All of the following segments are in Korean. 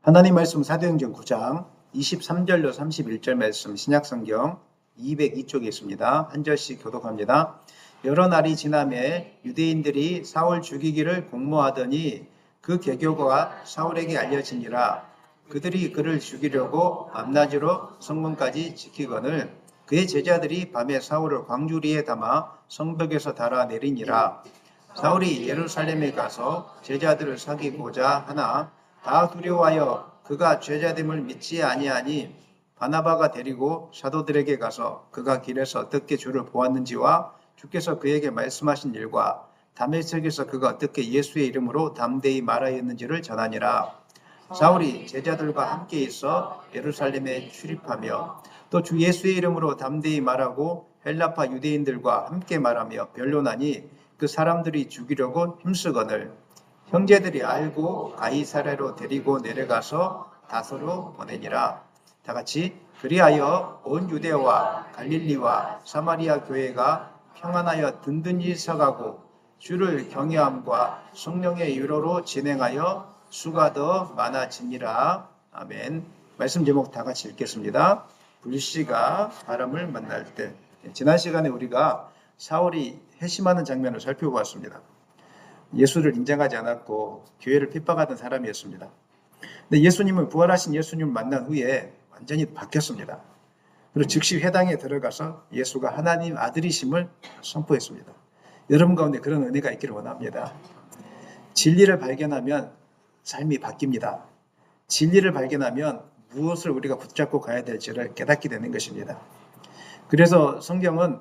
하나님 말씀 사도행전 9장 23절로 31절 말씀 신약성경 202쪽에 있습니다. 한 절씩 교독합니다. 여러 날이 지나매 유대인들이 사울 죽이기를 공모하더니 그 계교가 사울에게 알려지니라. 그들이 그를 죽이려고 밤낮으로 성문까지 지키거늘 그의 제자들이 밤에 사울을 광주리에 담아 성벽에서 달아 내리니라. 사울이 예루살렘에 가서 제자들을 사귀고자 하나 다 두려워하여 그가 죄자됨을 믿지 아니하니 바나바가 데리고 사도들에게 가서 그가 길에서 어떻게 주를 보았는지와 주께서 그에게 말씀하신 일과 다메섹에서 그가 어떻게 예수의 이름으로 담대히 말하였는지를 전하니라. 사울이 제자들과 함께 있어 예루살렘에 출입하며 또 주 예수의 이름으로 담대히 말하고 헬라파 유대인들과 함께 말하며 변론하니 그 사람들이 죽이려고 힘쓰거늘 형제들이 알고 가이사랴로 데리고 내려가서 다소로 보내니라. 다 같이 그리하여 온 유대와 갈릴리와 사마리아 교회가 평안하여 든든히 서가고 주를 경외함과 성령의 유로로 진행하여 수가 더 많아지니라. 아멘. 말씀 제목 다 같이 읽겠습니다. 불씨가 바람을 만날 때. 지난 시간에 우리가 사울이 회심하는 장면을 살펴보았습니다. 예수를 인정하지 않았고 교회를 핍박하던 사람이었습니다. 근데 예수님은 부활하신 예수님을 만난 후에 완전히 바뀌었습니다. 그리고 즉시 회당에 들어가서 예수가 하나님 아들이심을 선포했습니다. 여러분 가운데 그런 은혜가 있기를 원합니다. 진리를 발견하면 삶이 바뀝니다. 진리를 발견하면 무엇을 우리가 붙잡고 가야 될지를 깨닫게 되는 것입니다. 그래서 성경은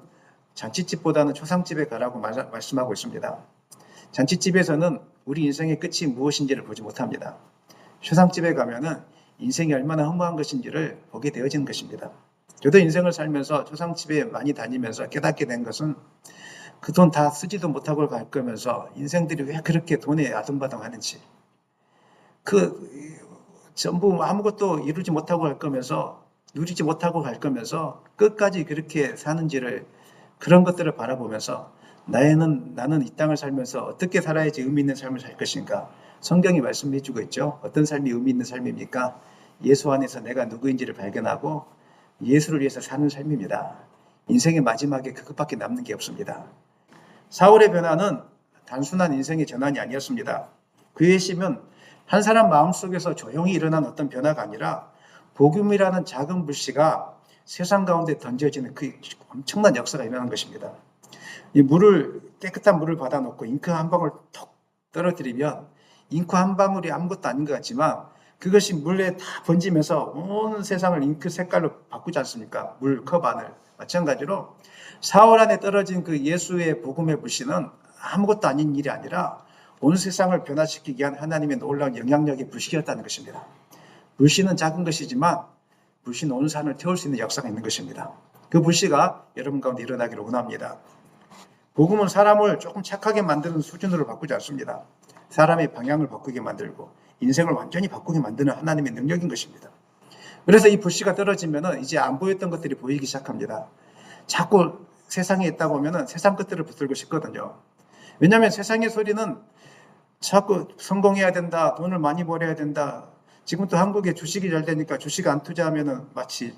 잔치집보다는 초상집에 가라고 말씀하고 있습니다. 잔치집에서는 우리 인생의 끝이 무엇인지를 보지 못합니다. 초상집에 가면은 인생이 얼마나 허무한 것인지를 보게 되어지는 것입니다. 저도 인생을 살면서 초상집에 많이 다니면서 깨닫게 된 것은 그 돈 다 쓰지도 못하고 갈 거면서 인생들이 왜 그렇게 돈에 아둥바둥하는지, 전부 아무것도 이루지 못하고 갈 거면서, 누리지 못하고 갈 거면서 끝까지 그렇게 사는지를, 그런 것들을 바라보면서 나는 이 땅을 살면서 어떻게 살아야지 의미 있는 삶을 살 것인가. 성경이 말씀해 주고 있죠. 어떤 삶이 의미 있는 삶입니까? 예수 안에서 내가 누구인지를 발견하고 예수를 위해서 사는 삶입니다. 인생의 마지막에 그것밖에 남는 게 없습니다. 사울의 변화는 단순한 인생의 전환이 아니었습니다. 그의 심은 한 사람 마음속에서 조용히 일어난 어떤 변화가 아니라 복음이라는 작은 불씨가 세상 가운데 던져지는 그 엄청난 역사가 일어난 것입니다. 이 깨끗한 물을 받아놓고 잉크 한 방울 톡 떨어뜨리면 잉크 한 방울이 아무것도 아닌 것 같지만 그것이 물에 다 번지면서 온 세상을 잉크 색깔로 바꾸지 않습니까? 물 컵 안을. 마찬가지로 사울 안에 떨어진 그 예수의 복음의 불씨는 아무것도 아닌 일이 아니라 온 세상을 변화시키기 위한 하나님의 놀라운 영향력의 불씨였다는 것입니다. 불씨는 작은 것이지만 불씨는 온 산을 태울 수 있는 역사가 있는 것입니다. 그 불씨가 여러분 가운데 일어나기를 원합니다. 복음은 사람을 조금 착하게 만드는 수준으로 바꾸지 않습니다. 사람의 방향을 바꾸게 만들고 인생을 완전히 바꾸게 만드는 하나님의 능력인 것입니다. 그래서 이 불씨가 떨어지면 이제 안 보였던 것들이 보이기 시작합니다. 자꾸 세상에 있다 보면 세상 것들을 붙들고 싶거든요. 왜냐하면 세상의 소리는 자꾸 성공해야 된다, 돈을 많이 벌어야 된다. 지금 또 한국에 주식이 잘 되니까 주식 안 투자하면 마치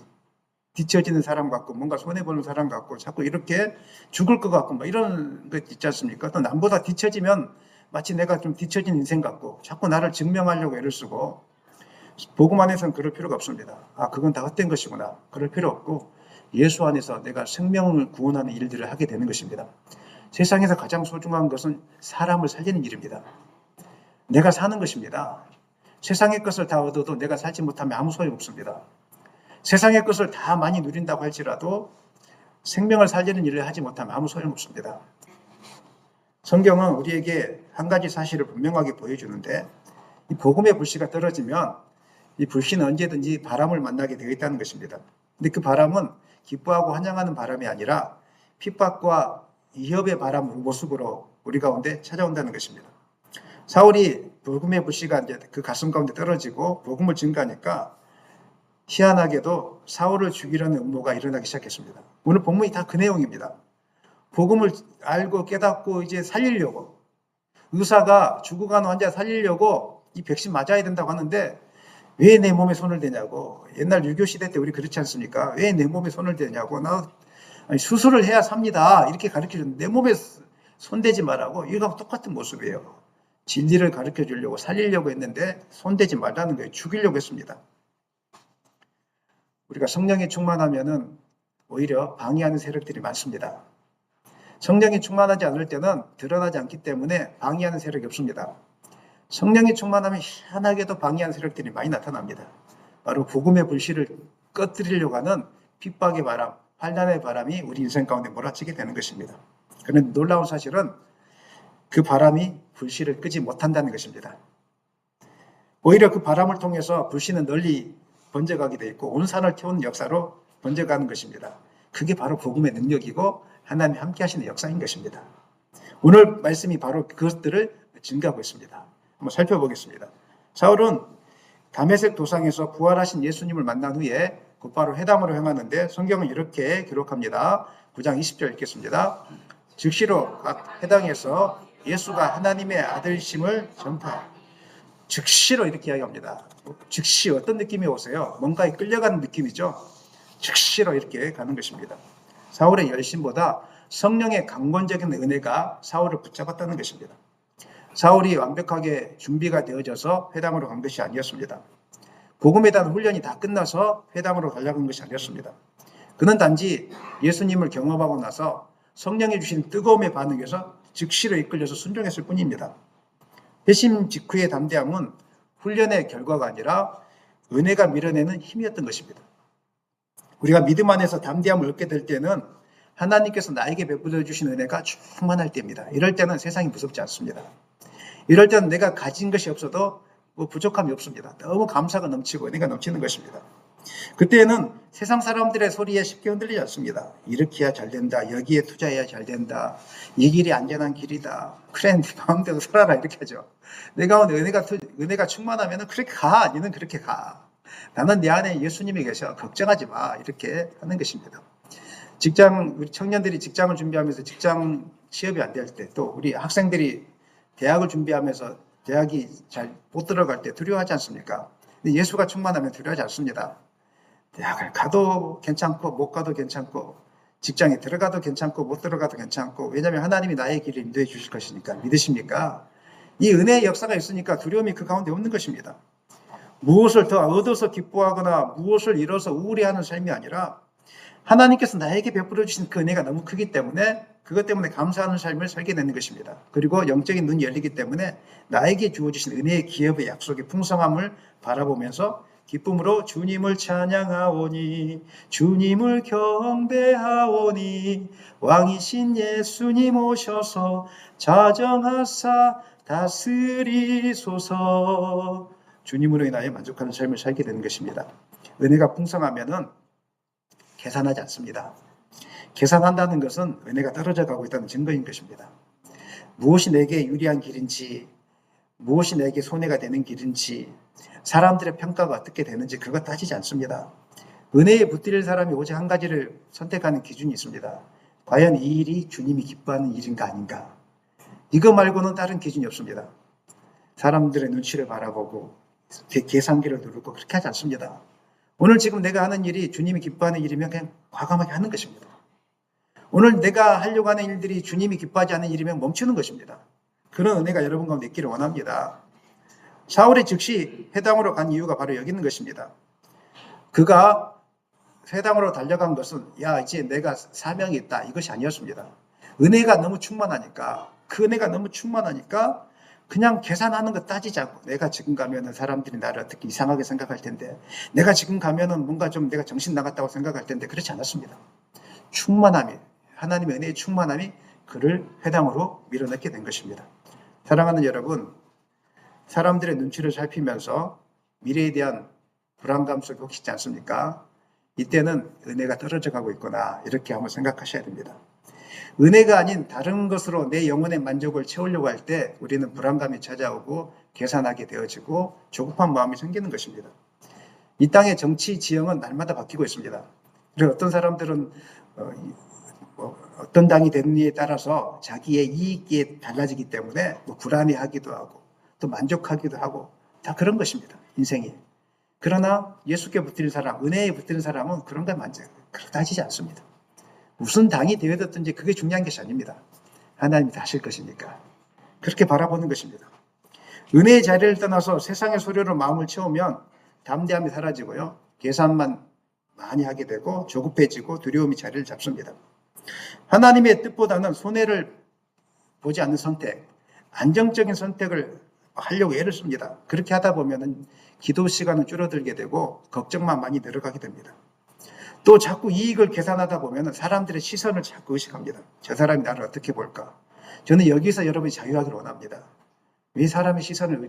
뒤처지는 사람 같고 뭔가 손해보는 사람 같고 자꾸 이렇게 죽을 것 같고 뭐 이런 것 있지 않습니까? 또 남보다 뒤처지면 마치 내가 좀 뒤처진 인생 같고 자꾸 나를 증명하려고 애를 쓰고, 복음 안에서는 그럴 필요가 없습니다. 그건 다 헛된 것이구나. 그럴 필요 없고 예수 안에서 내가 생명을 구원하는 일들을 하게 되는 것입니다. 세상에서 가장 소중한 것은 사람을 살리는 일입니다. 내가 사는 것입니다. 세상의 것을 다 얻어도 내가 살지 못하면 아무 소용 없습니다. 세상의 것을 다 많이 누린다고 할지라도 생명을 살리는 일을 하지 못하면 아무 소용 없습니다. 성경은 우리에게 한 가지 사실을 분명하게 보여주는데, 이 복음의 불씨가 떨어지면 이 불씨는 언제든지 바람을 만나게 되어 있다는 것입니다. 근데 그 바람은 기뻐하고 환영하는 바람이 아니라 핍박과 위협의 바람 모습으로 우리 가운데 찾아온다는 것입니다. 사울이 복음의 불씨가 이제 그 가슴 가운데 떨어지고 복음을 증거하니까 희한하게도 사울을 죽이려는 음모가 일어나기 시작했습니다. 오늘 본문이 다 그 내용입니다. 복음을 알고 깨닫고 이제 살리려고, 의사가 죽어가는 환자 살리려고 이 백신 맞아야 된다고 하는데 왜 내 몸에 손을 대냐고. 옛날 유교 시대 때 우리 그렇지 않습니까? 왜 내 몸에 손을 대냐고. 아니, 수술을 해야 삽니다. 이렇게 가르쳐줬는데 내 몸에 손대지 말라고. 이거하고 똑같은 모습이에요. 진리를 가르쳐 주려고 살리려고 했는데 손대지 말라는 거예요. 죽이려고 했습니다. 우리가 성령이 충만하면은 오히려 방해하는 세력들이 많습니다. 성령이 충만하지 않을 때는 드러나지 않기 때문에 방해하는 세력이 없습니다. 성령이 충만하면 희한하게도 방해하는 세력들이 많이 나타납니다. 바로 복음의 불씨를 꺼뜨리려고 하는 핍박의 바람, 환난의 바람이 우리 인생 가운데 몰아치게 되는 것입니다. 그런데 놀라운 사실은 그 바람이 불씨를 끄지 못한다는 것입니다. 오히려 그 바람을 통해서 불씨는 널리 번져가게 되어 있고 온 산을 태우는 역사로 번져가는 것입니다. 그게 바로 복음의 능력이고 하나님이 함께 하시는 역사인 것입니다. 오늘 말씀이 바로 그것들을 증가하고 있습니다. 한번 살펴보겠습니다. 사울은 다메섹 도상에서 부활하신 예수님을 만난 후에 곧바로 회당으로 향하는데 성경은 이렇게 기록합니다. 9장 20절 읽겠습니다. 즉시로 각 회당에서 예수가 하나님의 아들이심을 전파. 즉시로 이렇게 이야기합니다. 즉시 어떤 느낌이 오세요? 뭔가에 끌려가는 느낌이죠. 즉시로 이렇게 가는 것입니다. 사울의 열심보다 성령의 강권적인 은혜가 사울을 붙잡았다는 것입니다. 사울이 완벽하게 준비가 되어져서 회당으로 간 것이 아니었습니다. 복음에 대한 훈련이 다 끝나서 회당으로 달려간 것이 아니었습니다. 그는 단지 예수님을 경험하고 나서 성령이 주신 뜨거움에 반응해서 즉시로 이끌려서 순종했을 뿐입니다. 회심 직후의 담대함은 훈련의 결과가 아니라 은혜가 밀어내는 힘이었던 것입니다. 우리가 믿음 안에서 담대함을 얻게 될 때는 하나님께서 나에게 베풀어 주신 은혜가 충만할 때입니다. 이럴 때는 세상이 무섭지 않습니다. 이럴 때는 내가 가진 것이 없어도 부족함이 없습니다. 너무 감사가 넘치고 은혜가 넘치는 것입니다. 그때는 세상 사람들의 소리에 쉽게 흔들리지 않습니다. 이렇게 해야 잘 된다. 여기에 투자해야 잘 된다. 이 길이 안전한 길이다. 그래, 네 마음대로 살아라. 이렇게 하죠. 내 가운데 은혜가 충만하면 그렇게 가. 너는 그렇게 가. 나는 내 안에 예수님이 계셔. 걱정하지 마. 이렇게 하는 것입니다. 우리 청년들이 직장을 준비하면서 직장 취업이 안 될 때, 또 우리 학생들이 대학을 준비하면서 대학이 잘 못 들어갈 때 두려워하지 않습니까? 근데 예수가 충만하면 두려워하지 않습니다. 대학을 가도 괜찮고 못 가도 괜찮고 직장에 들어가도 괜찮고 못 들어가도 괜찮고, 왜냐하면 하나님이 나의 길을 인도해 주실 것이니까. 믿으십니까? 이 은혜의 역사가 있으니까 두려움이 그 가운데 없는 것입니다. 무엇을 더 얻어서 기뻐하거나 무엇을 잃어서 우울해하는 삶이 아니라 하나님께서 나에게 베풀어 주신 그 은혜가 너무 크기 때문에 그것 때문에 감사하는 삶을 살게 되는 것입니다. 그리고 영적인 눈이 열리기 때문에 나에게 주어주신 은혜의 기업의 약속의 풍성함을 바라보면서 기쁨으로 주님을 찬양하오니 주님을 경배하오니 왕이신 예수님 오셔서 자정하사 다스리소서. 주님으로 인하여 만족하는 삶을 살게 되는 것입니다. 은혜가 풍성하면은 계산하지 않습니다. 계산한다는 것은 은혜가 떨어져 가고 있다는 증거인 것입니다. 무엇이 내게 유리한 길인지, 무엇이 내게 손해가 되는 길인지, 사람들의 평가가 어떻게 되는지 그거 따지지 않습니다. 은혜에 붙들릴 사람이 오직 한 가지를 선택하는 기준이 있습니다. 과연 이 일이 주님이 기뻐하는 일인가 아닌가. 이거 말고는 다른 기준이 없습니다. 사람들의 눈치를 바라보고 계산기를 누르고 그렇게 하지 않습니다. 오늘 지금 내가 하는 일이 주님이 기뻐하는 일이면 그냥 과감하게 하는 것입니다. 오늘 내가 하려고 하는 일들이 주님이 기뻐하지 않는 일이면 멈추는 것입니다. 그런 은혜가 여러분 가운데 있기를 원합니다. 사울이 즉시 회당으로 간 이유가 바로 여기 있는 것입니다. 그가 회당으로 달려간 것은 이제 내가 사명이 있다, 이것이 아니었습니다. 은혜가 너무 충만하니까, 그 은혜가 너무 충만하니까 그냥 계산하는 거 따지지 않고, 내가 지금 가면은 사람들이 나를 어떻게 이상하게 생각할 텐데, 내가 지금 가면은 뭔가 좀 내가 정신 나갔다고 생각할 텐데, 그렇지 않았습니다. 충만함이, 하나님의 은혜의 충만함이 그를 회당으로 밀어넣게 된 것입니다. 사랑하는 여러분, 사람들의 눈치를 살피면서 미래에 대한 불안감 속에 혹시 있지 않습니까? 이때는 은혜가 떨어져 가고 있구나, 이렇게 한번 생각하셔야 됩니다. 은혜가 아닌 다른 것으로 내 영혼의 만족을 채우려고 할 때 우리는 불안감이 찾아오고 계산하게 되어지고 조급한 마음이 생기는 것입니다. 이 땅의 정치 지형은 날마다 바뀌고 있습니다. 그리고 어떤 사람들은 어떤 당이 되느냐에 따라서 자기의 이익이 달라지기 때문에 불안해하기도 하고 또 만족하기도 하고 다 그런 것입니다. 인생이. 그러나 예수께 붙들린 사람, 은혜에 붙들린 사람은 그런 걸 그렇게 따지지 않습니다. 무슨 당이 되어졌든지 그게 중요한 것이 아닙니다. 하나님이 다 하실 것이니까. 그렇게 바라보는 것입니다. 은혜의 자리를 떠나서 세상의 소리로 마음을 채우면 담대함이 사라지고요. 계산만 많이 하게 되고 조급해지고 두려움이 자리를 잡습니다. 하나님의 뜻보다는 손해를 보지 않는 선택, 안정적인 선택을 하려고 애를 씁니다. 그렇게 하다 보면 기도 시간은 줄어들게 되고 걱정만 많이 늘어가게 됩니다. 또 자꾸 이익을 계산하다 보면 사람들의 시선을 자꾸 의식합니다. 저 사람이 나를 어떻게 볼까? 저는 여기서 여러분이 자유하기를 원합니다. 왜 사람의 시선을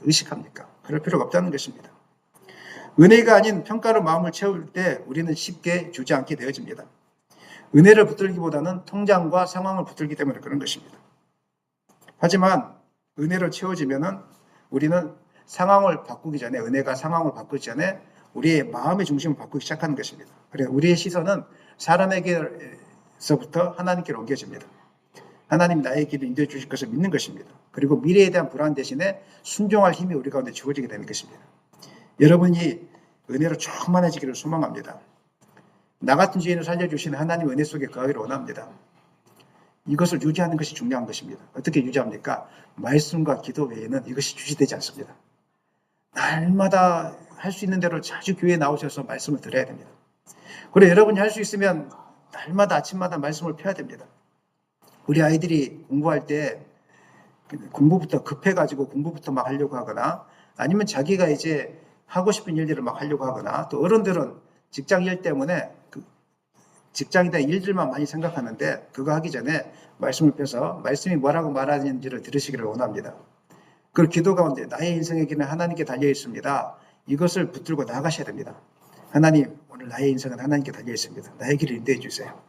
의식합니까? 그럴 필요가 없다는 것입니다. 은혜가 아닌 평가로 마음을 채울 때 우리는 쉽게 주지 않게 되어집니다. 은혜를 붙들기보다는 통장과 상황을 붙들기 때문에 그런 것입니다. 하지만 은혜로 채워지면은 우리는 상황을 바꾸기 전에, 은혜가 상황을 바꾸기 전에 우리의 마음의 중심을 바꾸기 시작하는 것입니다. 그래서 우리의 시선은 사람에게서부터 하나님께로 옮겨집니다. 하나님 나의 길을 인도해 주실 것을 믿는 것입니다. 그리고 미래에 대한 불안 대신에 순종할 힘이 우리 가운데 주어지게 되는 것입니다. 여러분이 은혜로 충만해지기를 소망합니다. 나 같은 죄인을 살려주시는 하나님 은혜 속에 거하기를 원합니다. 이것을 유지하는 것이 중요한 것입니다. 어떻게 유지합니까? 말씀과 기도 외에는 이것이 유지되지 않습니다. 날마다 할 수 있는 대로 자주 교회에 나오셔서 말씀을 들어야 됩니다. 그리고 여러분이 할 수 있으면 날마다 아침마다 말씀을 펴야 됩니다. 우리 아이들이 공부할 때 공부부터 급해가지고 공부부터 막 하려고 하거나 아니면 자기가 이제 하고 싶은 일들을 막 하려고 하거나 또 어른들은 직장 일 때문에 직장에 대한 일들만 많이 생각하는데 그거 하기 전에 말씀을 펴서 말씀이 뭐라고 말하는지를 들으시기를 원합니다. 그 기도 가운데 나의 인생의 길은 하나님께 달려 있습니다. 이것을 붙들고 나가셔야 됩니다. 하나님, 오늘 나의 인생은 하나님께 달려 있습니다. 나의 길을 인도해 주세요.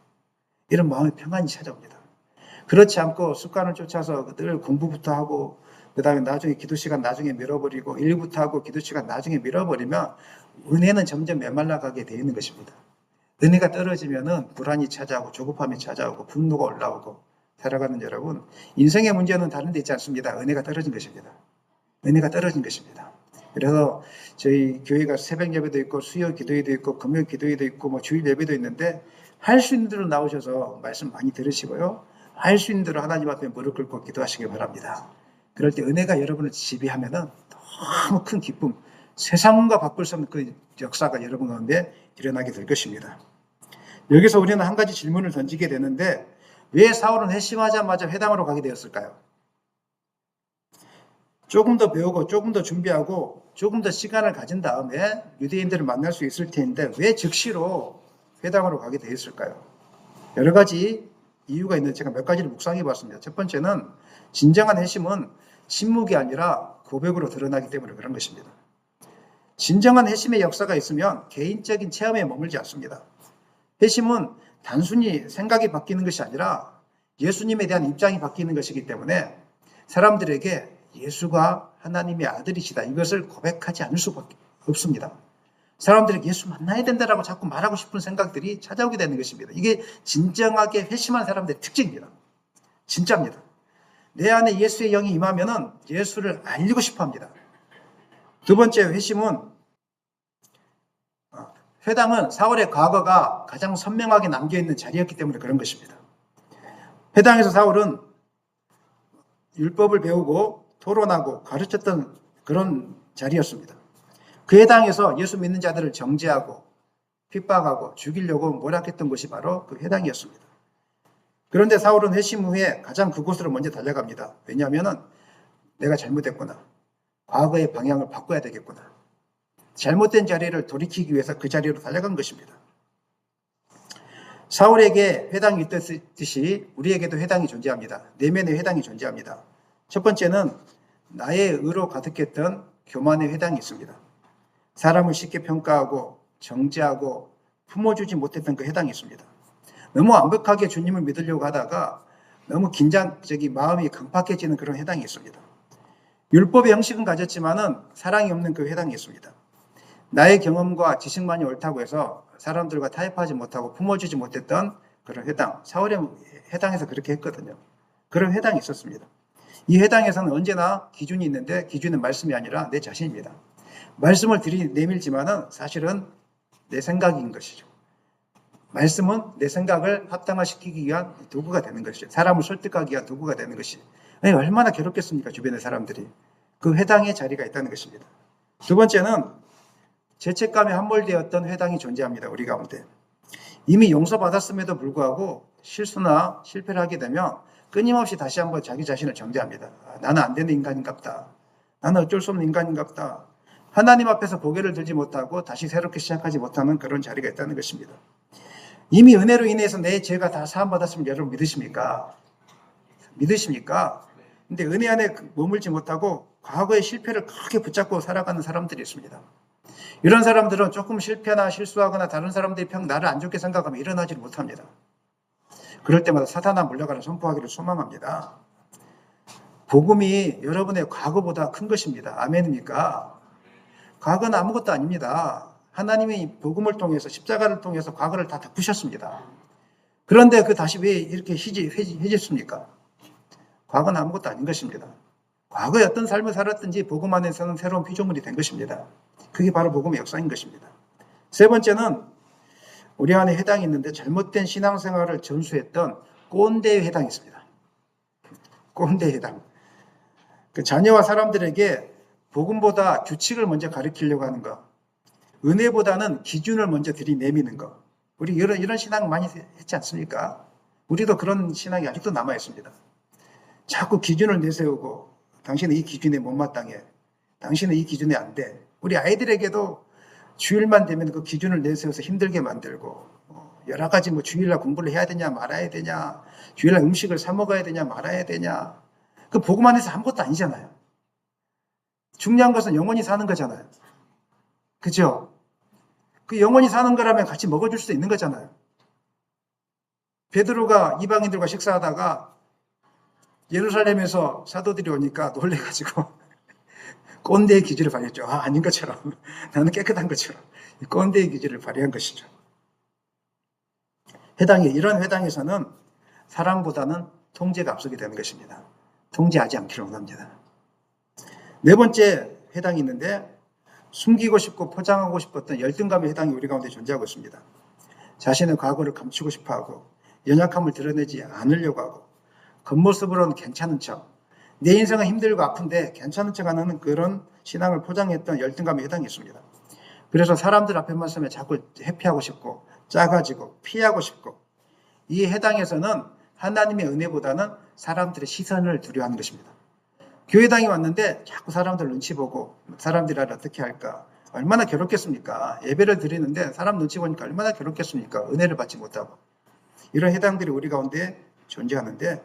이런 마음의 평안이 찾아옵니다. 그렇지 않고 습관을 쫓아서 늘 공부부터 하고 그 다음에 나중에 기도 시간 나중에 밀어버리고 일부터 하고 기도 시간 나중에 밀어버리면 은혜는 점점 메말라가게 되어 있는 것입니다. 은혜가 떨어지면은 불안이 찾아오고 조급함이 찾아오고 분노가 올라오고 살아가는 여러분, 인생의 문제는 다른 데 있지 않습니다. 은혜가 떨어진 것입니다. 은혜가 떨어진 것입니다. 그래서 저희 교회가 새벽 예배도 있고 수요 기도회도 있고 금요 기도회도 있고 뭐 주일 예배도 있는데 할 수 있는 대로 나오셔서 말씀 많이 들으시고요. 할 수 있는 대로 하나님 앞에 무릎 꿇고 기도하시길 바랍니다. 그럴 때 은혜가 여러분을 지배하면은 너무 큰 기쁨, 세상과 바꿀 수 없는 그 역사가 여러분 가운데 일어나게 될 것입니다. 여기서 우리는 한 가지 질문을 던지게 되는데 왜 사울은 회심하자마자 회당으로 가게 되었을까요? 조금 더 배우고 조금 더 준비하고 조금 더 시간을 가진 다음에 유대인들을 만날 수 있을 텐데 왜 즉시로 회당으로 가게 되었을까요? 여러 가지 이유가 있는데 제가 몇 가지를 묵상해 봤습니다. 첫 번째는 진정한 회심은 침묵이 아니라 고백으로 드러나기 때문에 그런 것입니다. 진정한 회심의 역사가 있으면 개인적인 체험에 머물지 않습니다. 회심은 단순히 생각이 바뀌는 것이 아니라 예수님에 대한 입장이 바뀌는 것이기 때문에 사람들에게 예수가 하나님의 아들이시다 이것을 고백하지 않을 수밖에 없습니다. 사람들에게 예수 만나야 된다라고 자꾸 말하고 싶은 생각들이 찾아오게 되는 것입니다. 이게 진정하게 회심한 사람들의 특징입니다. 진짜입니다. 내 안에 예수의 영이 임하면은 예수를 알리고 싶어 합니다. 두 번째 회심은 회당은 사울의 과거가 가장 선명하게 남겨있는 자리였기 때문에 그런 것입니다. 회당에서 사울은 율법을 배우고 토론하고 가르쳤던 그런 자리였습니다. 그 회당에서 예수 믿는 자들을 정죄하고 핍박하고 죽이려고 몰락했던 곳이 바로 그 회당이었습니다. 그런데 사울은 회심 후에 가장 그곳으로 먼저 달려갑니다. 왜냐하면 내가 잘못했구나. 과거의 방향을 바꿔야 되겠구나. 잘못된 자리를 돌이키기 위해서 그 자리로 달려간 것입니다. 사울에게 회당이 있듯이 우리에게도 회당이 존재합니다. 내면의 회당이 존재합니다. 첫 번째는 나의 의로 가득했던 교만의 회당이 있습니다. 사람을 쉽게 평가하고 정죄하고 품어주지 못했던 그 회당이 있습니다. 너무 완벽하게 주님을 믿으려고 하다가 너무 긴장적인 마음이 강팍해지는 그런 회당이 있습니다. 율법의 형식은 가졌지만은 사랑이 없는 그 회당이 있습니다. 나의 경험과 지식만이 옳다고 해서 사람들과 타협하지 못하고 품어주지 못했던 그런 회당, 사울의 회당에서 그렇게 했거든요. 그런 회당이 있었습니다. 이 회당에서는 언제나 기준이 있는데 기준은 말씀이 아니라 내 자신입니다. 말씀을 들이내밀지만은 사실은 내 생각인 것이죠. 말씀은 내 생각을 합당화시키기 위한 도구가 되는 것이죠. 사람을 설득하기 위한 도구가 되는 것이. 아니, 얼마나 괴롭겠습니까? 주변의 사람들이. 그 회당의 자리가 있다는 것입니다. 두 번째는 죄책감에 함몰되었던 회당이 존재합니다. 우리 가운데. 이미 용서받았음에도 불구하고 실수나 실패를 하게 되면 끊임없이 다시 한번 자기 자신을 정죄합니다. 나는 안 되는 인간인갑다. 나는 어쩔 수 없는 인간인갑다. 하나님 앞에서 고개를 들지 못하고 다시 새롭게 시작하지 못하는 그런 자리가 있다는 것입니다. 이미 은혜로 인해서 내 죄가 다 사함받았으면 여러분 믿으십니까? 믿으십니까? 근데 은혜 안에 머물지 못하고 과거의 실패를 크게 붙잡고 살아가는 사람들이 있습니다. 이런 사람들은 조금 실패나 실수하거나 다른 사람들이 나를 안 좋게 생각하면 일어나지 못합니다. 그럴 때마다 사탄아 물러가라 선포하기를 소망합니다. 복음이 여러분의 과거보다 큰 것입니다. 아멘입니까? 과거는 아무것도 아닙니다. 하나님이 복음을 통해서 십자가를 통해서 과거를 다 덮으셨습니다. 그런데 그 다시 왜 이렇게 해졌습니까? 과거는 아무것도 아닌 것입니다. 과거에 어떤 삶을 살았든지 복음 안에서는 새로운 피조물이 된 것입니다. 그게 바로 복음의 역사인 것입니다. 세 번째는 우리 안에 해당이 있는데 잘못된 신앙생활을 전수했던 꼰대의 해당이 있습니다. 꼰대의 해당. 그 자녀와 사람들에게 복음보다 규칙을 먼저 가르치려고 하는 것, 은혜보다는 기준을 먼저 들이내미는 것. 우리 이런 신앙 많이 했지 않습니까? 우리도 그런 신앙이 아직도 남아 있습니다. 자꾸 기준을 내세우고 당신은 이 기준에 못마땅해. 당신은 이 기준에 안 돼. 우리 아이들에게도 주일만 되면 그 기준을 내세워서 힘들게 만들고 여러 가지 주일날 공부를 해야 되냐 말아야 되냐, 주일날 음식을 사 먹어야 되냐 말아야 되냐. 그 복음 안에서 아무것도 아니잖아요. 중요한 것은 영원히 사는 거잖아요. 그죠? 그 영원히 사는 거라면 같이 먹어줄 수도 있는 거잖아요. 베드로가 이방인들과 식사하다가 예루살렘에서 사도들이 오니까 놀래가지고 꼰대의 기질을 발휘했죠. 아닌 것처럼. 나는 깨끗한 것처럼. 꼰대의 기질을 발휘한 것이죠. 이런 회당에서는 사랑보다는 통제가 앞서게 되는 것입니다. 통제하지 않기를 원합니다. 네 번째 회당이 있는데 숨기고 싶고 포장하고 싶었던 열등감의 회당이 우리 가운데 존재하고 있습니다. 자신의 과거를 감추고 싶어하고 연약함을 드러내지 않으려고 하고 겉모습으로는 괜찮은 척, 내 인생은 힘들고 아픈데 괜찮은 척하는 그런 신앙을 포장했던 열등감의 회당이 있습니다. 그래서 사람들 앞에만 서면 자꾸 회피하고 싶고 작아지고 피하고 싶고, 이 해당에서는 하나님의 은혜보다는 사람들의 시선을 두려워하는 것입니다. 교회당에 왔는데 자꾸 사람들 눈치 보고 사람들이 나를 어떻게 할까, 얼마나 괴롭겠습니까? 예배를 드리는데 사람 눈치 보니까 얼마나 괴롭겠습니까? 은혜를 받지 못하고. 이런 해당들이 우리 가운데 존재하는데,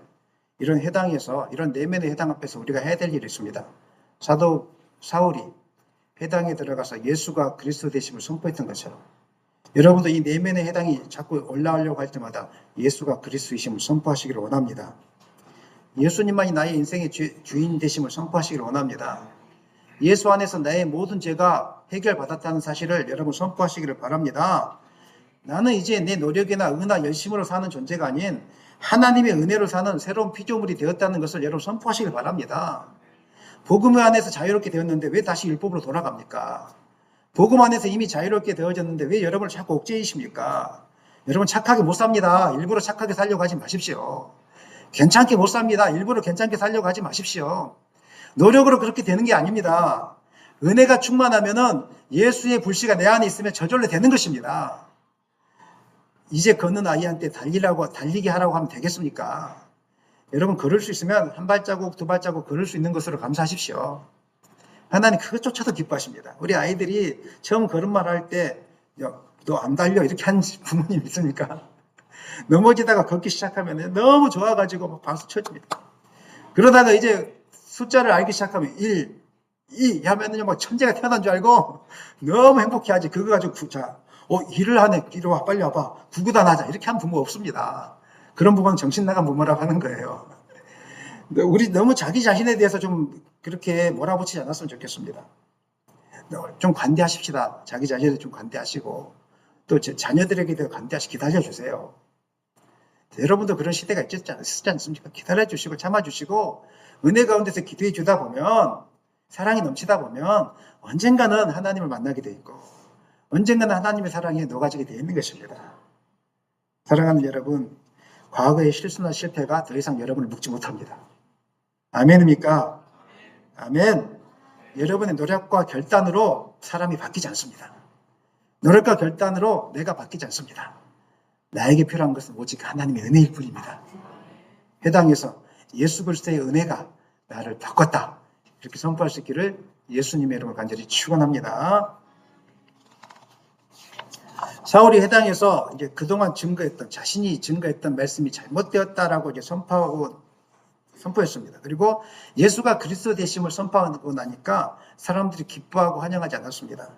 이런 해당에서, 이런 내면의 해당 앞에서 우리가 해야 될 일이 있습니다. 사도 사울이 해당에 들어가서 예수가 그리스도 되심을 선포했던 것처럼 여러분도 이 내면의 해당이 자꾸 올라오려고 할 때마다 예수가 그리스도이심을 선포하시기를 원합니다. 예수님만이 나의 인생의 주인 되심을 선포하시기를 원합니다. 예수 안에서 나의 모든 죄가 해결받았다는 사실을 여러분 선포하시기를 바랍니다. 나는 이제 내 노력이나 의나 열심으로 사는 존재가 아닌 하나님의 은혜로 사는 새로운 피조물이 되었다는 것을 여러분 선포하시길 바랍니다. 복음 안에서 자유롭게 되었는데 왜 다시 율법으로 돌아갑니까? 복음 안에서 이미 자유롭게 되어졌는데 왜 여러분을 자꾸 억제이십니까? 여러분 착하게 못 삽니다. 일부러 착하게 살려고 하지 마십시오. 괜찮게 못 삽니다. 일부러 괜찮게 살려고 하지 마십시오. 노력으로 그렇게 되는 게 아닙니다. 은혜가 충만하면은 예수의 불씨가 내 안에 있으면 저절로 되는 것입니다. 이제 걷는 아이한테 달리게 하라고 하면 되겠습니까? 여러분 걸을 수 있으면 한 발자국 두 발자국 걸을 수 있는 것으로 감사하십시오. 하나님 그것조차도 기뻐하십니다. 우리 아이들이 처음 걸음말 할 때 너 안 달려 이렇게 한 부모님 있습니까? 넘어지다가 걷기 시작하면 너무 좋아가지고 막 박수 쳐줍니다. 그러다가 이제 숫자를 알기 시작하면 1, 2 하면은요 막 천재가 태어난 줄 알고 너무 행복해하지. 그거 가지고 일을 하네. 이리 와, 빨리 와봐. 구구단 하자. 이렇게 한 부모 없습니다. 그런 부모는 정신 나간 부모라고 하는 거예요. 우리 너무 자기 자신에 대해서 좀 그렇게 몰아붙이지 않았으면 좋겠습니다. 좀 관대하십시다. 자기 자신에 좀 관대하시고 또 자녀들에게 대해 관대하시 기다려주세요. 여러분도 그런 시대가 있지 않습니까? 기다려주시고 참아주시고 은혜 가운데서 기도해 주다 보면 사랑이 넘치다 보면 언젠가는 하나님을 만나게 돼 있고 언젠가는 하나님의 사랑에 녹아지게 되어 있는 것입니다. 사랑하는 여러분, 과거의 실수나 실패가 더 이상 여러분을 묶지 못합니다. 아멘입니까? 아멘. 여러분의 노력과 결단으로 사람이 바뀌지 않습니다. 노력과 결단으로 내가 바뀌지 않습니다. 나에게 필요한 것은 오직 하나님의 은혜일 뿐입니다. 해당해서 예수 그리스도의 은혜가 나를 바꿨다. 이렇게 선포할 수 있기를 예수님의 이름으로 간절히 축원합니다. 사울이 해당해서 이제 그동안 자신이 증거했던 말씀이 잘못되었다라고 이제 선포했습니다. 그리고 예수가 그리스도 되심을 선포하고 나니까 사람들이 기뻐하고 환영하지 않았습니다.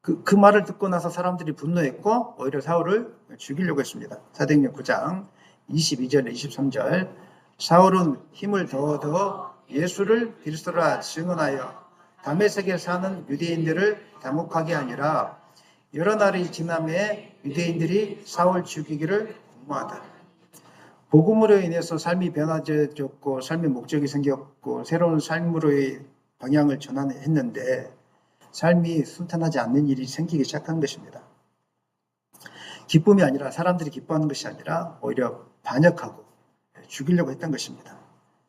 그 말을 듣고 나서 사람들이 분노했고 오히려 사울을 죽이려고 했습니다. 사도행전 9장 22절 23절 사울은 힘을 더더 예수를 그리스도라 증언하여 다메섹에 사는 유대인들을 당혹하게 하니라. 여러 날이 지남에 유대인들이 사울 죽이기를 공모하다. 복음으로 인해서 삶이 변화되었고 삶의 목적이 생겼고 새로운 삶으로의 방향을 전환했는데 삶이 순탄하지 않는 일이 생기기 시작한 것입니다. 기쁨이 아니라 사람들이 기뻐하는 것이 아니라 오히려 반역하고 죽이려고 했던 것입니다.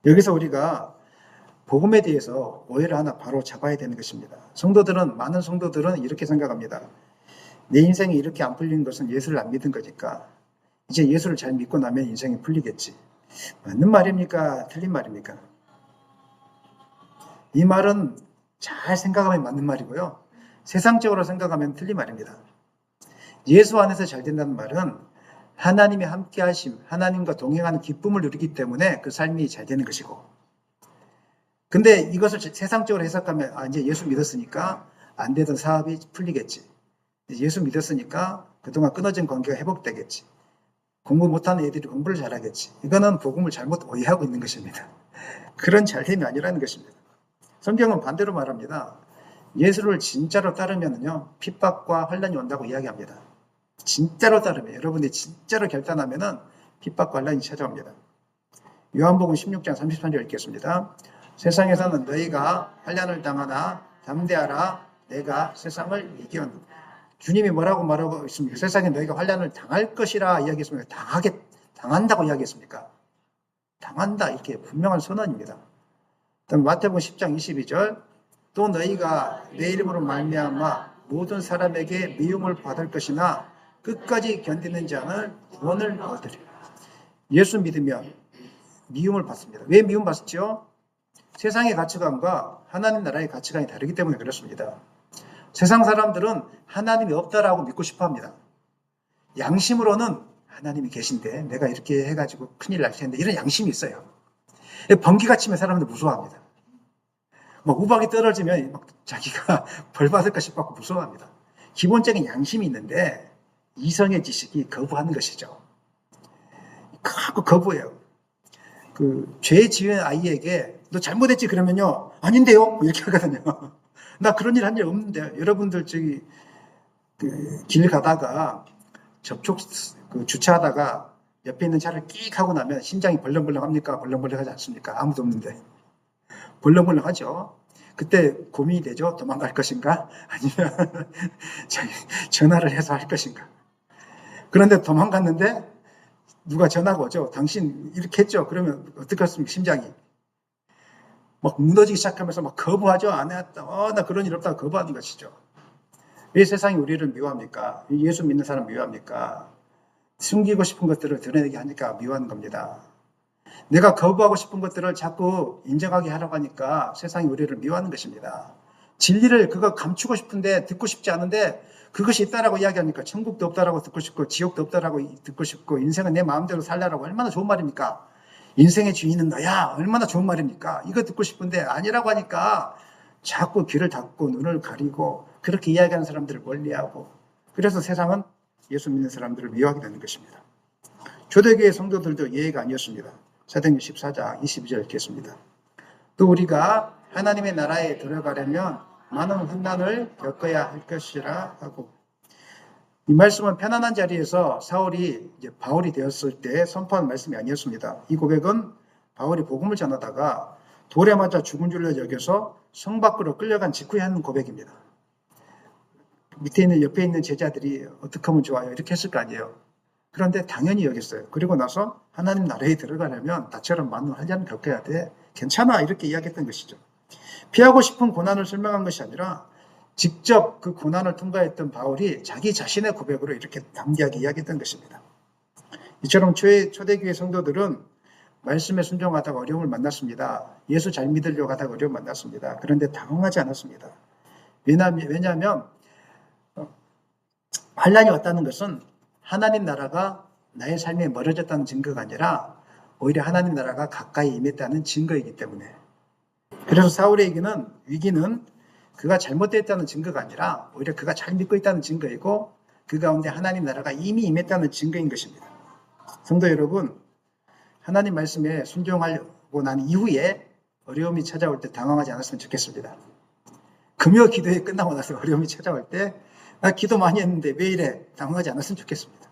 여기서 우리가 복음에 대해서 오해를 하나 바로 잡아야 되는 것입니다. 많은 성도들은 이렇게 생각합니다. 내 인생이 이렇게 안 풀린 것은 예수를 안 믿은 거니까 이제 예수를 잘 믿고 나면 인생이 풀리겠지. 맞는 말입니까? 틀린 말입니까? 이 말은 잘 생각하면 맞는 말이고요. 세상적으로 생각하면 틀린 말입니다. 예수 안에서 잘 된다는 말은 하나님의 함께 하심, 하나님과 동행하는 기쁨을 누리기 때문에 그 삶이 잘 되는 것이고 근데 이것을 세상적으로 해석하면 이제 예수 믿었으니까 안 되던 사업이 풀리겠지. 예수 믿었으니까 그동안 끊어진 관계가 회복되겠지. 공부 못하는 애들이 공부를 잘하겠지. 이거는 복음을 잘못 오해하고 있는 것입니다. 그런 잘됨이 아니라는 것입니다. 성경은 반대로 말합니다. 예수를 진짜로 따르면요 핍박과 환난이 온다고 이야기합니다. 진짜로 따르면 여러분이 진짜로 결단하면은 핍박과 환난이 찾아옵니다. 요한복음 16장 33절 읽겠습니다. 세상에서는 너희가 환난을 당하나 담대하라 내가 세상을 이겼노라. 주님이 뭐라고 말하고 있습니까? 세상에 너희가 환난을 당할 것이라 이야기했습니까? 당한다고 이야기했습니까? 당한다 이렇게 분명한 선언입니다. 다음 마태복음 10장 22절 또 너희가 내 이름으로 말미암아 모든 사람에게 미움을 받을 것이나 끝까지 견디는 자는 구원을 얻으리라. 예수 믿으면 미움을 받습니다. 왜 미움 받죠? 세상의 가치관과 하나님 나라의 가치관이 다르기 때문에 그렇습니다. 세상 사람들은 하나님이 없다라고 믿고 싶어합니다. 양심으로는 하나님이 계신데 내가 이렇게 해가지고 큰일 날 텐데 이런 양심이 있어요. 번개가 치면 사람들 무서워합니다. 막 우박이 떨어지면 막 자기가 벌 받을까 싶어 무서워합니다. 기본적인 양심이 있는데 이성의 지식이 거부하는 것이죠. 크고 거부해요. 죄 지은 아이에게 너 잘못했지 그러면요 아닌데요 이렇게 하거든요. 나 그런 일 한 일 없는데 여러분들 길 가다가 주차하다가 옆에 있는 차를 끽 하고 나면 심장이 벌렁벌렁 합니까? 벌렁벌렁 하지 않습니까? 아무도 없는데 벌렁벌렁 하죠. 그때 고민이 되죠. 도망갈 것인가? 아니면 전화를 해서 할 것인가? 그런데 도망갔는데 누가 전화가 오죠. 당신 이렇게 했죠. 그러면 어떻겠습니까? 심장이 막 무너지기 시작하면서 막 거부하죠. 안 했다. 나 그런 일 없다고 거부하는 것이죠. 왜 세상이 우리를 미워합니까? 예수 믿는 사람 미워합니까? 숨기고 싶은 것들을 드러내게 하니까 미워하는 겁니다. 내가 거부하고 싶은 것들을 자꾸 인정하게 하려고 하니까 세상이 우리를 미워하는 것입니다. 진리를 그거 감추고 싶은데 듣고 싶지 않은데 그것이 있다라고 이야기하니까 천국도 없다라고 듣고 싶고 지옥도 없다라고 듣고 싶고 인생은 내 마음대로 살라라고 얼마나 좋은 말입니까? 인생의 주인은 너야 얼마나 좋은 말입니까? 이거 듣고 싶은데 아니라고 하니까 자꾸 귀를 닫고 눈을 가리고 그렇게 이야기하는 사람들을 멀리하고 그래서 세상은 예수 믿는 사람들을 미워하게 되는 것입니다. 초대교회 성도들도 예외가 아니었습니다. 사도행전 14장 22절 읽겠습니다. 또 우리가 하나님의 나라에 들어가려면 많은 환난을 겪어야 할 것이라 하고 이 말씀은 편안한 자리에서 사울이 이제 바울이 되었을 때 선포한 말씀이 아니었습니다. 이 고백은 바울이 복음을 전하다가 돌에 맞아 죽은 줄로 여겨서 성 밖으로 끌려간 직후에 하는 고백입니다. 밑에 있는 옆에 있는 제자들이 어떻게 하면 좋아요? 이렇게 했을 거 아니에요. 그런데 당연히 여겼어요. 그리고 나서 하나님 나라에 들어가려면 나처럼 많은 환난을 겪어야 돼. 괜찮아 이렇게 이야기했던 것이죠. 피하고 싶은 고난을 설명한 것이 아니라 직접 그 고난을 통과했던 바울이 자기 자신의 고백으로 이렇게 담대하게 이야기했던 것입니다. 이처럼 초대교회 성도들은 말씀에 순종하다가 어려움을 만났습니다. 예수 잘 믿으려고 하다가 어려움을 만났습니다. 그런데 당황하지 않았습니다. 왜냐하면 환난이 왔다는 것은 하나님 나라가 나의 삶에 멀어졌다는 증거가 아니라 오히려 하나님 나라가 가까이 임했다는 증거이기 때문에, 그래서 사울에게는 위기는 그가 잘못됐다는 증거가 아니라 오히려 그가 잘 믿고 있다는 증거이고 그 가운데 하나님 나라가 이미 임했다는 증거인 것입니다. 성도 여러분, 하나님 말씀에 순종하고 난 이후에 어려움이 찾아올 때 당황하지 않았으면 좋겠습니다. 금요 기도회 끝나고 나서 어려움이 찾아올 때 나 기도 많이 했는데 왜 이래? 당황하지 않았으면 좋겠습니다.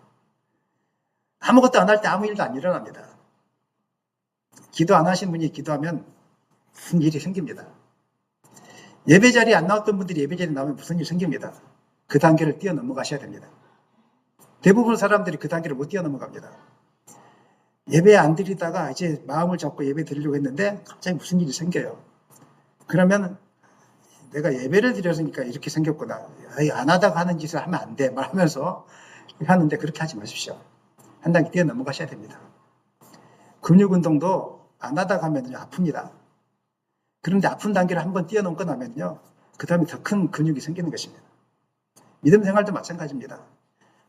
아무것도 안 할 때 아무 일도 안 일어납니다. 기도 안 하신 분이 기도하면 무슨 일이 생깁니다. 예배 자리에 안 나왔던 분들이 예배 자리에 나오면 무슨 일이 생깁니다. 그 단계를 뛰어넘어가셔야 됩니다. 대부분 사람들이 그 단계를 못 뛰어넘어갑니다. 예배 안 드리다가 이제 마음을 잡고 예배 드리려고 했는데 갑자기 무슨 일이 생겨요. 그러면 내가 예배를 드렸으니까 이렇게 생겼구나. 안 하다가 하는 짓을 하면 안 돼. 말하면서 하는데 그렇게 하지 마십시오. 한 단계 뛰어넘어가셔야 됩니다. 근육 운동도 안 하다가 하면 아픕니다. 그런데 아픈 단계를 한번 뛰어넘고 나면요, 그 다음에 더 큰 근육이 생기는 것입니다. 믿음 생활도 마찬가지입니다.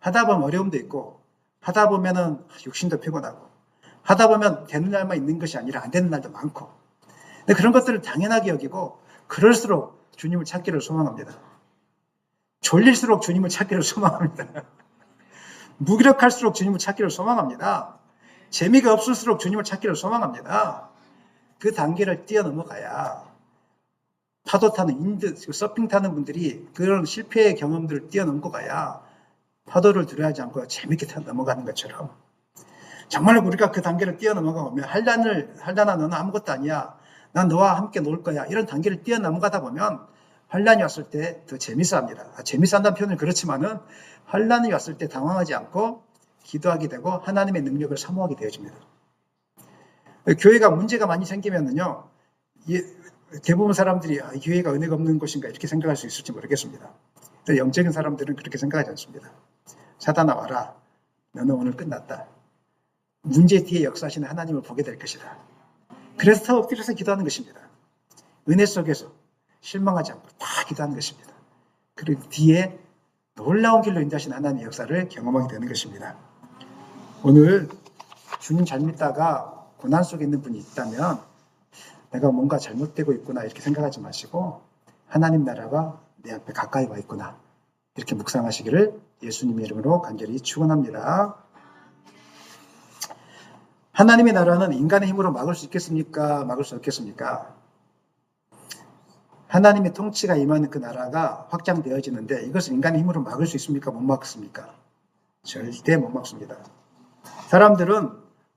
하다 보면 어려움도 있고, 하다 보면은 육신도 피곤하고, 하다 보면 되는 날만 있는 것이 아니라 안 되는 날도 많고, 근데 그런 것들을 당연하게 여기고, 그럴수록 주님을 찾기를 소망합니다. 졸릴수록 주님을 찾기를 소망합니다. 무기력할수록 주님을 찾기를 소망합니다. 재미가 없을수록 주님을 찾기를 소망합니다. 그 단계를 뛰어넘어가야 파도 타는 서핑 타는 분들이 그런 실패의 경험들을 뛰어넘고 가야 파도를 두려워하지 않고 재밌게 넘어가는 것처럼, 정말 우리가 그 단계를 뛰어넘어가면 한란아 너는 아무것도 아니야. 난 너와 함께 놀 거야. 이런 단계를 뛰어넘어가다 보면 환란이 왔을 때 더 재밌어 합니다. 재밌어 한다는 표현은 그렇지만은 환란이 왔을 때 당황하지 않고 기도하게 되고 하나님의 능력을 사모하게 되어집니다. 교회가 문제가 많이 생기면은요, 대부분 사람들이 교회가 은혜가 없는 곳인가 이렇게 생각할 수 있을지 모르겠습니다. 영적인 사람들은 그렇게 생각하지 않습니다. 사단아 와라. 너는 오늘 끝났다. 문제 뒤에 역사하시는 하나님을 보게 될 것이다. 그래서 더 엎드려서 기도하는 것입니다. 은혜 속에서 실망하지 않고 다 기도하는 것입니다. 그리고 뒤에 놀라운 길로 인도하신 하나님의 역사를 경험하게 되는 것입니다. 오늘 주님 잘 믿다가 고난 속에 있는 분이 있다면 내가 뭔가 잘못되고 있구나 이렇게 생각하지 마시고 하나님 나라가 내 앞에 가까이 와 있구나 이렇게 묵상하시기를 예수님의 이름으로 간절히 축원합니다. 하나님의 나라는 인간의 힘으로 막을 수 있겠습니까? 막을 수 없겠습니까? 하나님의 통치가 임하는 그 나라가 확장되어지는데 이것을 인간의 힘으로 막을 수 있습니까? 못 막습니까? 절대 못 막습니다. 사람들은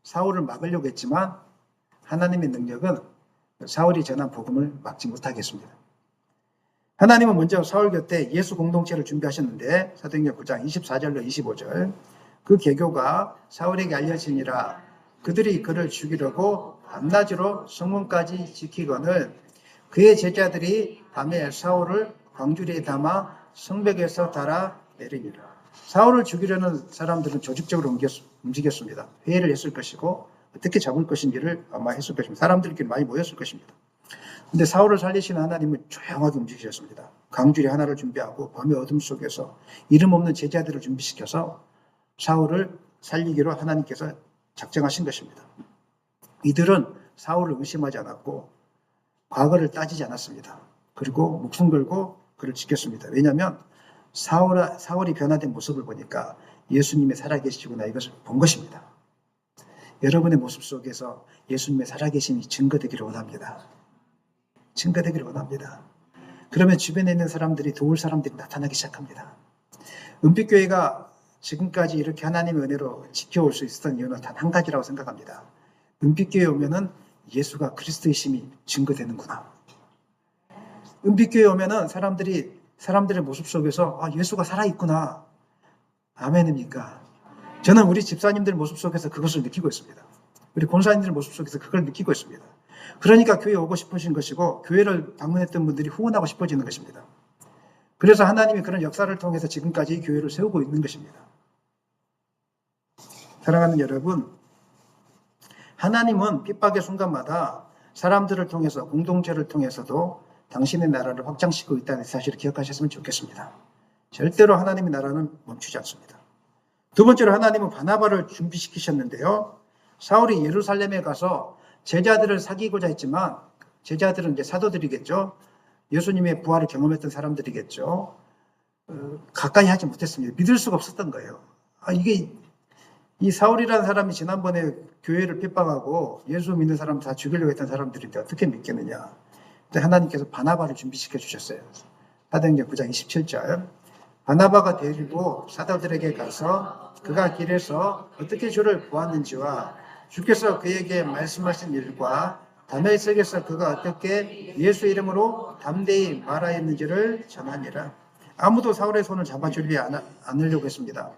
사울을 막으려고 했지만 하나님의 능력은 사울이 전한 복음을 막지 못하겠습니다. 하나님은 먼저 사울 곁에 예수 공동체를 준비하셨는데 사도행전 9장 24절로 25절 그 계교가 사울에게 알려지니라 그들이 그를 죽이려고 밤낮으로 성문까지 지키거늘 그의 제자들이 밤에 사울을 광주리에 담아 성벽에서 달아 내리니라. 사울을 죽이려는 사람들은 조직적으로 움직였습니다. 회의를 했을 것이고 어떻게 잡을 것인지를 아마 했을 것입니다. 사람들끼리 많이 모였을 것입니다. 근데 사울을 살리시는 하나님은 조용하게 움직이셨습니다. 광주리 하나를 준비하고 밤의 어둠 속에서 이름 없는 제자들을 준비시켜서 사울을 살리기로 하나님께서 작정하신 것입니다. 이들은 사울을 의심하지 않았고 과거를 따지지 않았습니다. 그리고 목숨 걸고 그를 지켰습니다. 왜냐하면 사울이 변화된 모습을 보니까 예수님의 살아계시구나 이것을 본 것입니다. 여러분의 모습 속에서 예수님의 살아계심이 증거되기를 원합니다. 증거되기를 원합니다. 그러면 주변에 있는 사람들이 도울 사람들이 나타나기 시작합니다. 은빛교회가 지금까지 이렇게 하나님의 은혜로 지켜올 수 있었던 이유는 단 한 가지라고 생각합니다. 은빛교회 오면은 예수가 그리스도이심이 증거되는구나. 은빛교회 오면은 사람들의 모습 속에서 예수가 살아있구나. 아멘입니까? 저는 우리 집사님들 모습 속에서 그것을 느끼고 있습니다. 우리 권사님들 모습 속에서 그걸 느끼고 있습니다. 그러니까 교회 오고 싶으신 것이고 교회를 방문했던 분들이 후원하고 싶어지는 것입니다. 그래서 하나님이 그런 역사를 통해서 지금까지 이 교회를 세우고 있는 것입니다. 사랑하는 여러분, 하나님은 핍박의 순간마다 사람들을 통해서 공동체를 통해서도 당신의 나라를 확장시키고 있다는 사실을 기억하셨으면 좋겠습니다. 절대로 하나님의 나라는 멈추지 않습니다. 두 번째로 하나님은 바나바를 준비시키셨는데요. 사울이 예루살렘에 가서 제자들을 사귀고자 했지만 제자들은 이제 사도들이겠죠. 예수님의 부활을 경험했던 사람들이겠죠. 가까이 하지 못했습니다. 믿을 수가 없었던 거예요. 이게 이 사울이라는 사람이 지난번에 교회를 핍박하고 예수 믿는 사람 다 죽이려고 했던 사람들인데 어떻게 믿겠느냐. 근데 하나님께서 바나바를 준비시켜 주셨어요. 사도행전 9장 27절. 바나바가 데리고 사도들에게 가서 그가 길에서 어떻게 주를 보았는지와 주께서 그에게 말씀하신 일과 다메섹에서 그가 어떻게 예수 이름으로 담대히 말하였는지를 전하니라. 아무도 사울의 손을 잡아주지 않으려고 했습니다.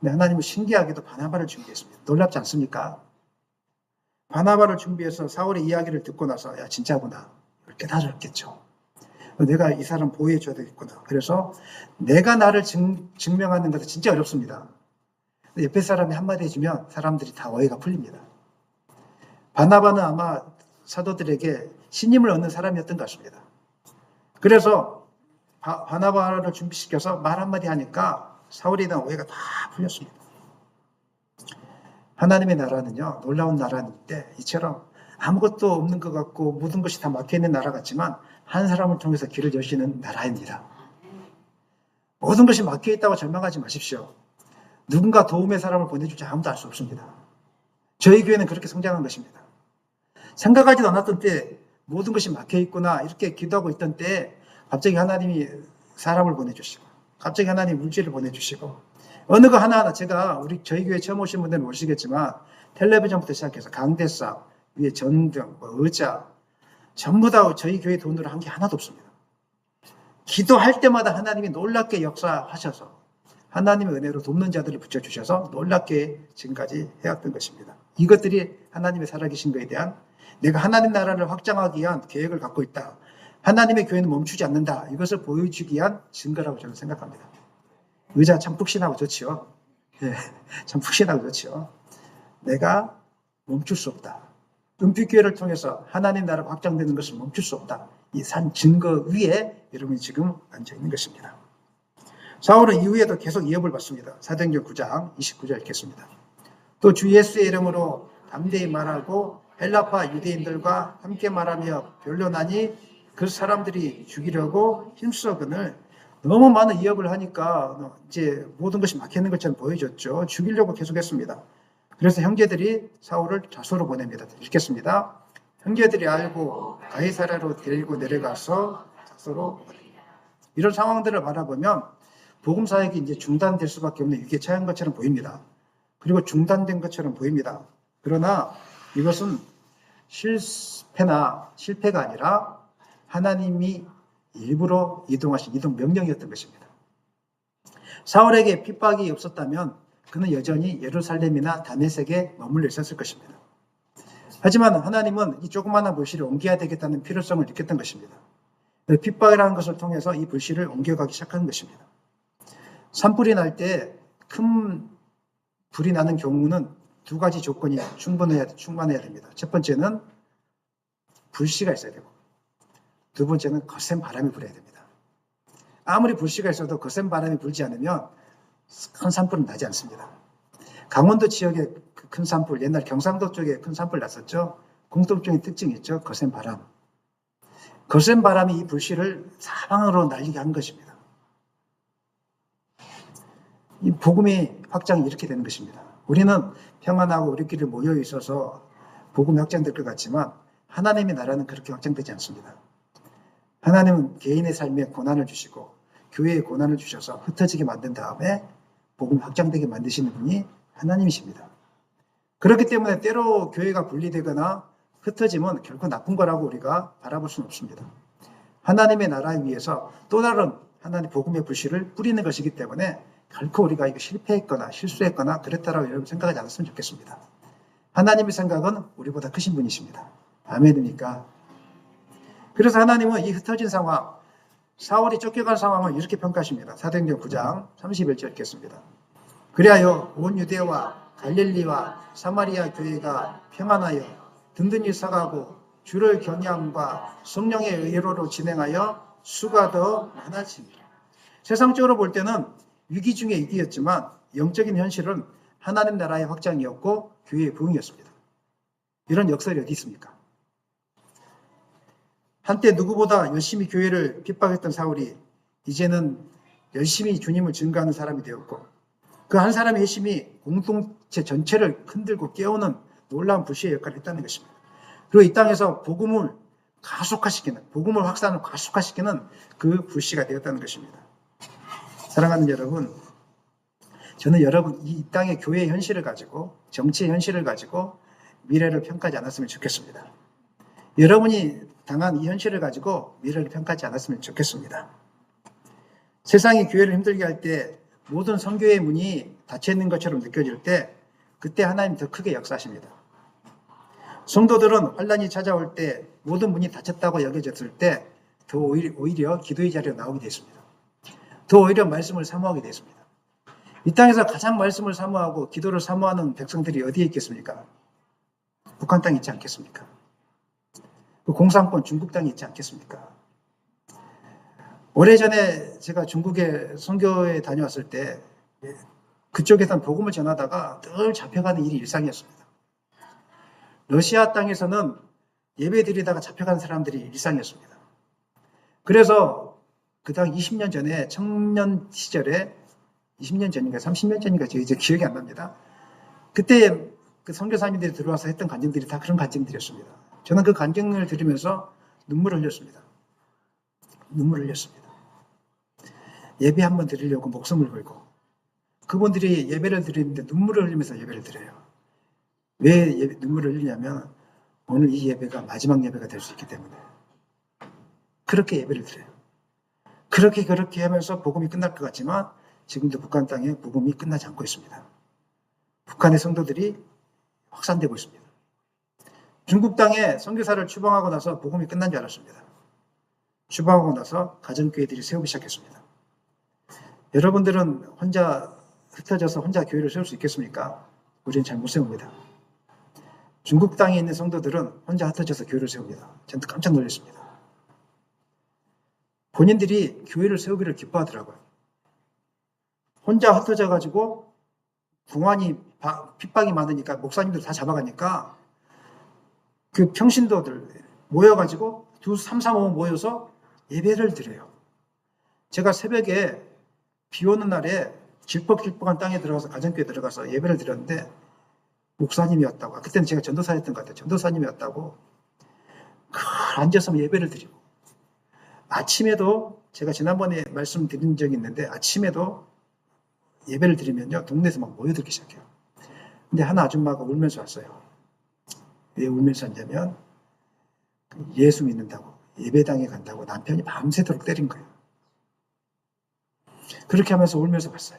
근데 하나님은 신기하게도 바나바를 준비했습니다. 놀랍지 않습니까? 바나바를 준비해서 사울의 이야기를 듣고 나서 야 진짜구나. 깨달았겠죠. 내가 이 사람 보호해 줘야 되겠구나. 그래서 내가 나를 증명하는 것은 진짜 어렵습니다. 옆에 사람이 한마디 해주면 사람들이 다 오해가 풀립니다. 바나바는 아마 사도들에게 신임을 얻는 사람이었던 것 같습니다. 그래서 바나바를 준비시켜서 말 한마디 하니까 사울에 대한 오해가 다 풀렸습니다. 하나님의 나라는요, 놀라운 나라인데 이처럼 아무것도 없는 것 같고 모든 것이 다 막혀있는 나라 같지만 한 사람을 통해서 길을 여시는 나라입니다. 모든 것이 막혀있다고 절망하지 마십시오. 누군가 도움의 사람을 보내주지 아무도 알 수 없습니다. 저희 교회는 그렇게 성장한 것입니다. 생각하지도 않았던 때 모든 것이 막혀있구나 이렇게 기도하고 있던 때에 갑자기 하나님이 사람을 보내주시고 갑자기 하나님이 물질을 보내주시고 어느 거 하나하나 제가 저희 교회 처음 오신 분들은 모르시겠지만 텔레비전부터 시작해서 강대상 위에 전등, 의자 전부 다 저희 교회 돈으로 한 게 하나도 없습니다. 기도할 때마다 하나님이 놀랍게 역사하셔서 하나님의 은혜로 돕는 자들을 붙여주셔서 놀랍게 지금까지 해왔던 것입니다. 이것들이 하나님의 살아계신 것에 대한 내가 하나님 나라를 확장하기 위한 계획을 갖고 있다. 하나님의 교회는 멈추지 않는다. 이것을 보여주기 위한 증거라고 저는 생각합니다. 의자 참 푹신하고 좋지요. 네, 참 푹신하고 좋지요. 내가 멈출 수 없다. 은빛교회를 통해서 하나님 나라가 확장되는 것을 멈출 수 없다. 이 산 증거 위에 여러분이 지금 앉아있는 것입니다. 사울은 이후에도 계속 위협을 받습니다. 사도행전 9장 29절 읽겠습니다. 또 주 예수의 이름으로 담대히 말하고 헬라파 유대인들과 함께 말하며 변론하니 그 사람들이 죽이려고 힘써거늘 너무 많은 위협을 하니까 이제 모든 것이 막히는 것처럼 보여졌죠. 죽이려고 계속했습니다. 그래서 형제들이 사울을 자소로 보냅니다. 읽겠습니다. 형제들이 알고 가이사랴로 데리고 내려가서 자소로 보냅니다. 이런 상황들을 바라보면 복음 사역이 이제 중단될 수밖에 없는 위기에 처한 것처럼 보입니다. 그리고 중단된 것처럼 보입니다. 그러나 이것은 실패가 아니라 하나님이 일부러 이동하신 이동 명령이었던 것입니다. 사울에게 핍박이 없었다면 그는 여전히 예루살렘이나 다메섹에 머물러 있었을 것입니다. 하지만 하나님은 이 조그마한 불씨를 옮겨야 되겠다는 필요성을 느꼈던 것입니다. 핍박이라는 것을 통해서 이 불씨를 옮겨가기 시작한 것입니다. 산불이 날 때 큰 불이 나는 경우는 두 가지 조건이 충분해야 됩니다. 첫 번째는 불씨가 있어야 되고 두 번째는 거센 바람이 불어야 됩니다. 아무리 불씨가 있어도 거센 바람이 불지 않으면 큰 산불은 나지 않습니다. 강원도 지역에 큰 산불, 옛날 경상도 쪽에 큰 산불 났었죠. 공통적인 특징이 있죠. 거센 바람. 거센 바람이 이 불씨를 사방으로 날리게 한 것입니다. 이 복음의 확장이 이렇게 되는 것입니다. 우리는 평안하고 우리끼리 모여 있어서 복음이 확장될 것 같지만 하나님의 나라는 그렇게 확장되지 않습니다. 하나님은 개인의 삶에 고난을 주시고 교회에 고난을 주셔서 흩어지게 만든 다음에 복음이 확장되게 만드시는 분이 하나님이십니다. 그렇기 때문에 때로 교회가 분리되거나 흩어짐은 결코 나쁜 거라고 우리가 바라볼 수는 없습니다. 하나님의 나라를 위해서 또 다른 하나님 복음의 불씨를 뿌리는 것이기 때문에 결코 우리가 이거 실패했거나 실수했거나 그랬다라고 여러분 생각하지 않았으면 좋겠습니다. 하나님의 생각은 우리보다 크신 분이십니다. 아멘입니까? 그래서 하나님은 이 흩어진 상황, 사울이 쫓겨간 상황을 이렇게 평가하십니다. 사도행전 9장 31절 읽겠습니다. 그리하여 온 유대와 갈릴리와 사마리아 교회가 평안하여 든든히 서가고 주를 경외함과 성령의 의로로 진행하여 수가 더 많아집니다. 세상적으로 볼 때는 위기 중에 위기였지만 영적인 현실은 하나님 나라의 확장이었고 교회의 부흥이었습니다. 이런 역설이 어디 있습니까? 한때 누구보다 열심히 교회를 핍박했던 사울이 이제는 열심히 주님을 증거하는 사람이 되었고 그 한 사람의 핵심이 공동체 전체를 흔들고 깨우는 놀라운 불씨의 역할을 했다는 것입니다. 그리고 이 땅에서 복음을 가속화시키는, 복음을 확산을 가속화시키는 그 불씨가 되었다는 것입니다. 사랑하는 여러분, 저는 여러분 이 땅의 교회의 현실을 가지고 정치의 현실을 가지고 미래를 평가하지 않았으면 좋겠습니다. 여러분이 당한 이 현실을 가지고 미래를 평가하지 않았으면 좋겠습니다. 세상이 교회를 힘들게 할 때 모든 선교의 문이 닫혀 있는 것처럼 느껴질 때 그때 하나님 더 크게 역사하십니다. 성도들은 환란이 찾아올 때 모든 문이 닫혔다고 여겨졌을 때 더 오히려 기도의 자리에 나오게 됐습니다. 더 오히려 말씀을 사모하게 됐습니다. 이 땅에서 가장 말씀을 사모하고 기도를 사모하는 백성들이 어디에 있겠습니까? 북한 땅에 있지 않겠습니까? 그 공산권 중국 땅에 있지 않겠습니까? 오래전에 제가 중국에 선교에 다녀왔을 때 그쪽에선 복음을 전하다가 늘 잡혀가는 일이 일상이었습니다. 러시아 땅에서는 예배 드리다가 잡혀가는 사람들이 일상이었습니다. 그래서 그 당 20년 전에 청년 시절에 20년 전인가 30년 전인가 이제 기억이 안 납니다. 그때 그 선교사님들이 들어와서 했던 간증들이 다 그런 간증들이었습니다. 저는 그 간증을 들으면서 눈물을 흘렸습니다. 눈물을 흘렸습니다. 예배 한번 드리려고 목숨을 걸고 그분들이 예배를 드리는데 눈물을 흘리면서 예배를 드려요. 왜 눈물을 흘리냐면 오늘 이 예배가 마지막 예배가 될 수 있기 때문에 그렇게 예배를 드려요. 그렇게 하면서 복음이 끝날 것 같지만 지금도 북한 땅에 복음이 끝나지 않고 있습니다. 북한의 성도들이 확산되고 있습니다. 중국 땅에 선교사를 추방하고 나서 복음이 끝난 줄 알았습니다. 추방하고 나서 가정교회들이 세우기 시작했습니다. 여러분들은 혼자 흩어져서 혼자 교회를 세울 수 있겠습니까? 우리는 잘 못 세웁니다. 중국 땅에 있는 성도들은 혼자 흩어져서 교회를 세웁니다. 저는 깜짝 놀랐습니다. 본인들이 교회를 세우기를 기뻐하더라고요. 혼자 흩어져가지고 공안이 핍박이 많으니까 목사님들 다 잡아가니까 그 평신도들 모여가지고 3, 4, 5 모여서 예배를 드려요. 제가 새벽에 비 오는 날에 질퍽질퍽한 땅에 들어가서 가정교회 들어가서 예배를 드렸는데 목사님이었다고. 그때는 제가 전도사였던 것 같아요. 전도사님이었다고. 앉아서 예배를 드리고 아침에도 제가 지난번에 말씀드린 적이 있는데 아침에도 예배를 드리면요 동네에서 막 모여들기 시작해요. 근데 한 아줌마가 울면서 왔어요. 왜 울면서 왔냐면 예수 믿는다고 예배당에 간다고 남편이 밤새도록 때린 거예요. 그렇게 하면서 울면서 갔어요.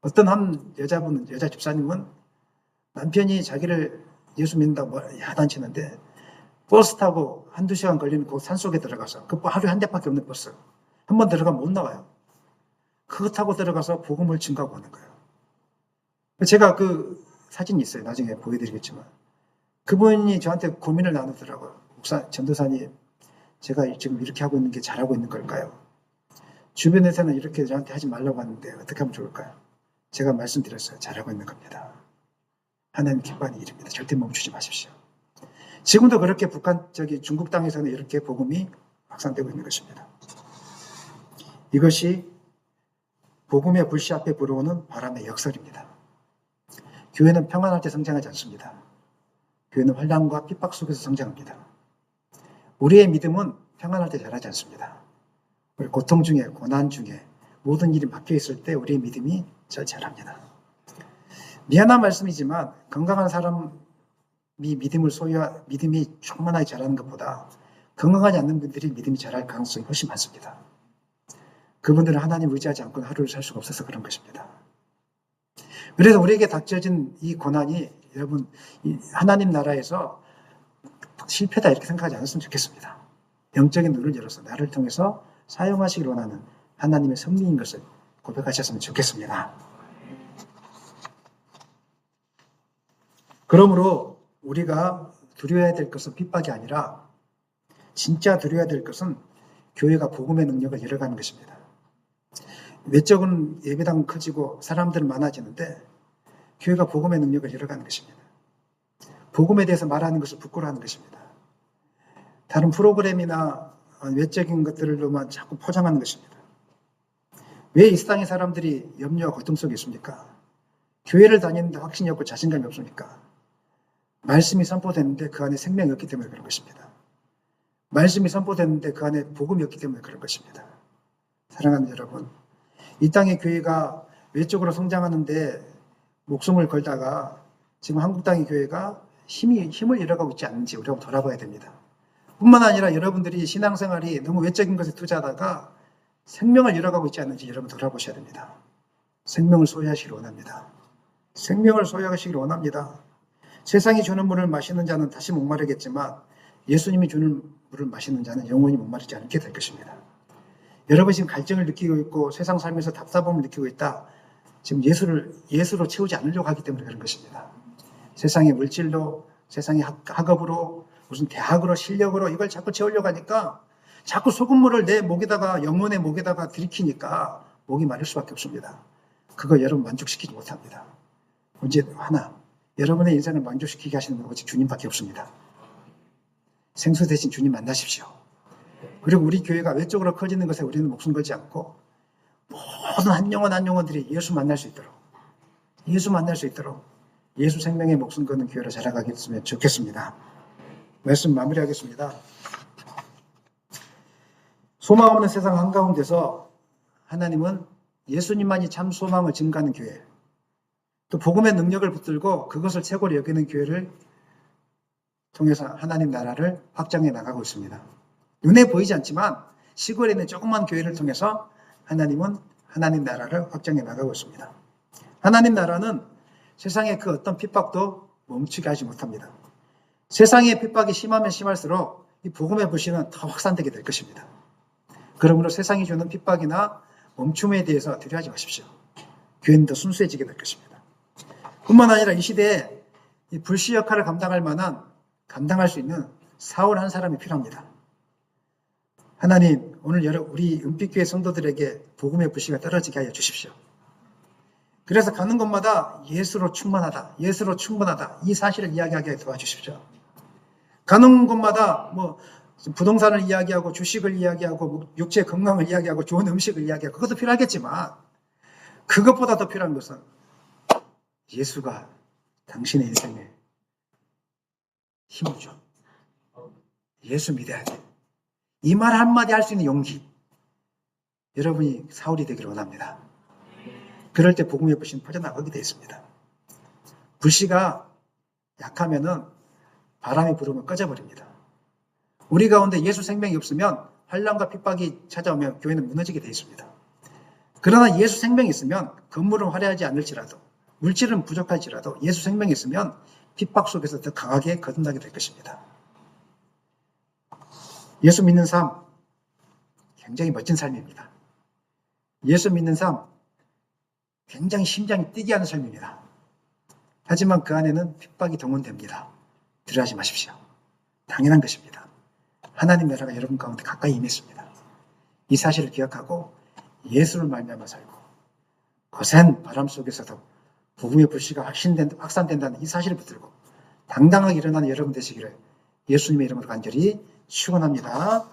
어떤 한 여자 집사님은 남편이 자기를 예수 믿는다고 야단치는데 버스 타고 한두 시간 걸리는 그 산속에 들어가서 그 하루에 한 대밖에 없는 버스 한 번 들어가면 못 나와요. 그거 타고 들어가서 복음을 증거하고 오는 거예요. 제가 그 사진이 있어요. 나중에 보여드리겠지만 그분이 저한테 고민을 나누더라고요. 전도사님, 제가 지금 이렇게 하고 있는 게 잘하고 있는 걸까요? 주변에서는 이렇게 저한테 하지 말라고 하는데 어떻게 하면 좋을까요? 제가 말씀드렸어요. 잘하고 있는 겁니다. 하나님 기뻐하는 일입니다. 절대 멈추지 마십시오. 지금도 그렇게 중국 땅에서는 이렇게 복음이 확산되고 있는 것입니다. 이것이 복음의 불씨 앞에 불어오는 바람의 역설입니다. 교회는 평안할 때 성장하지 않습니다. 교회는 환난과 핍박 속에서 성장합니다. 우리의 믿음은 평안할 때 자라지 않습니다. 우리 고통 중에 고난 중에 모든 일이 막혀 있을 때 우리의 믿음이 잘 자랍니다. 미안한 말씀이지만 건강한 사람은 믿음이 충만하게 자라는 것보다 건강하지 않는 분들이 믿음이 자랄 가능성이 훨씬 많습니다. 그분들은 하나님 의지하지 않고는 하루를 살 수가 없어서 그런 것입니다. 그래서 우리에게 닥쳐진 이 고난이 여러분 하나님 나라에서 실패다 이렇게 생각하지 않았으면 좋겠습니다. 영적인 눈을 열어서 나를 통해서 사용하시길 원하는 하나님의 섭리인 것을 고백하셨으면 좋겠습니다. 그러므로 우리가 두려워야 될 것은 핍박이 아니라 진짜 두려워야 될 것은 교회가 복음의 능력을 열어가는 것입니다. 외적은 예배당은 커지고 사람들은 많아지는데 교회가 복음의 능력을 열어가는 것입니다. 복음에 대해서 말하는 것을 부끄러워하는 것입니다. 다른 프로그램이나 외적인 것들로만 자꾸 포장하는 것입니다. 왜 이 세상의 사람들이 염려와 고통 속에 있습니까? 교회를 다니는데 확신이 없고 자신감이 없습니까? 말씀이 선포됐는데 그 안에 생명이 없기 때문에 그런 것입니다. 말씀이 선포됐는데 그 안에 복음이 없기 때문에 그런 것입니다. 사랑하는 여러분, 이 땅의 교회가 외적으로 성장하는데 목숨을 걸다가 지금 한국 땅의 교회가 힘을 잃어가고 있지 않는지 우리가 돌아봐야 됩니다. 뿐만 아니라 여러분들이 신앙생활이 너무 외적인 것에 투자하다가 생명을 잃어가고 있지 않는지 여러분 돌아보셔야 됩니다. 생명을 소유하시길 원합니다. 생명을 소유하시길 원합니다. 세상이 주는 물을 마시는 자는 다시 목마르겠지만 예수님이 주는 물을 마시는 자는 영원히 목마르지 않게 될 것입니다. 여러분 지금 갈증을 느끼고 있고 세상 살면서 답답함을 느끼고 있다. 지금 예수로 채우지 않으려고 하기 때문에 그런 것입니다. 세상의 물질로, 세상의 학업으로, 무슨 대학으로, 실력으로 이걸 자꾸 채우려고 하니까 자꾸 소금물을 내 목에다가, 영혼의 목에다가 들이키니까 목이 마를 수밖에 없습니다. 그거 여러분 만족시키지 못합니다. 문제 하나, 여러분의 인생을 만족시키게 하시는 분 오직 주님밖에 없습니다. 생수 대신 주님 만나십시오. 그리고 우리 교회가 외적으로 커지는 것에 우리는 목숨 걸지 않고 모든 한 영혼들이 예수 만날 수 있도록 예수 생명에 목숨 거는 교회로 자라가게 됐으면 좋겠습니다. 말씀 마무리하겠습니다. 소망 없는 세상 한가운데서 하나님은 예수님만이 참 소망을 증가하는 교회, 또 복음의 능력을 붙들고 그것을 최고로 여기는 교회를 통해서 하나님 나라를 확장해 나가고 있습니다. 눈에 보이지 않지만 시골에 있는 조그만 교회를 통해서 하나님은 하나님 나라를 확장해 나가고 있습니다. 하나님 나라는 세상의 그 어떤 핍박도 멈추게 하지 못합니다. 세상의 핍박이 심하면 심할수록 이 복음의 불씨는 더 확산되게 될 것입니다. 그러므로 세상이 주는 핍박이나 멈춤에 대해서 두려워하지 마십시오. 교회는 더 순수해지게 될 것입니다. 뿐만 아니라 이 시대에 이 불씨 역할을 감당할 수 있는 사울 한 사람이 필요합니다. 하나님, 오늘 우리 은빛교회 성도들에게 복음의 불씨가 떨어지게 하여 주십시오. 그래서 가는 곳마다 예수로 충만하다 이 사실을 이야기하게 도와주십시오. 가는 곳마다 부동산을 이야기하고 주식을 이야기하고 육체 건강을 이야기하고 좋은 음식을 이야기하고 그것도 필요하겠지만 그것보다 더 필요한 것은 예수가 당신의 인생에 힘을 줘. 예수 믿어야 돼. 이 말 한마디 할 수 있는 용기. 여러분이 사울이 되기를 원합니다. 그럴 때 복음의 불씨는 퍼져나가게 되어 있습니다. 불씨가 약하면은 바람이 불으면 꺼져버립니다. 우리 가운데 예수 생명이 없으면 환난과 핍박이 찾아오면 교회는 무너지게 되어 있습니다. 그러나 예수 생명이 있으면 건물은 화려하지 않을지라도 물질은 부족할지라도 예수 생명이 있으면 핍박 속에서 더 강하게 거듭나게 될 것입니다. 예수 믿는 삶 굉장히 멋진 삶입니다. 예수 믿는 삶 굉장히 심장이 뛰게 하는 삶입니다. 하지만 그 안에는 핍박이 동원됩니다. 두려워하지 마십시오. 당연한 것입니다. 하나님 나라가 여러분 가운데 가까이 임했습니다. 이 사실을 기억하고 예수를 말미암아 살고 거센 바람 속에서도 복음의 불씨가 확산된다는 이 사실을 붙들고 당당하게 일어나는 여러분 되시기를 예수님의 이름으로 간절히 축원합니다.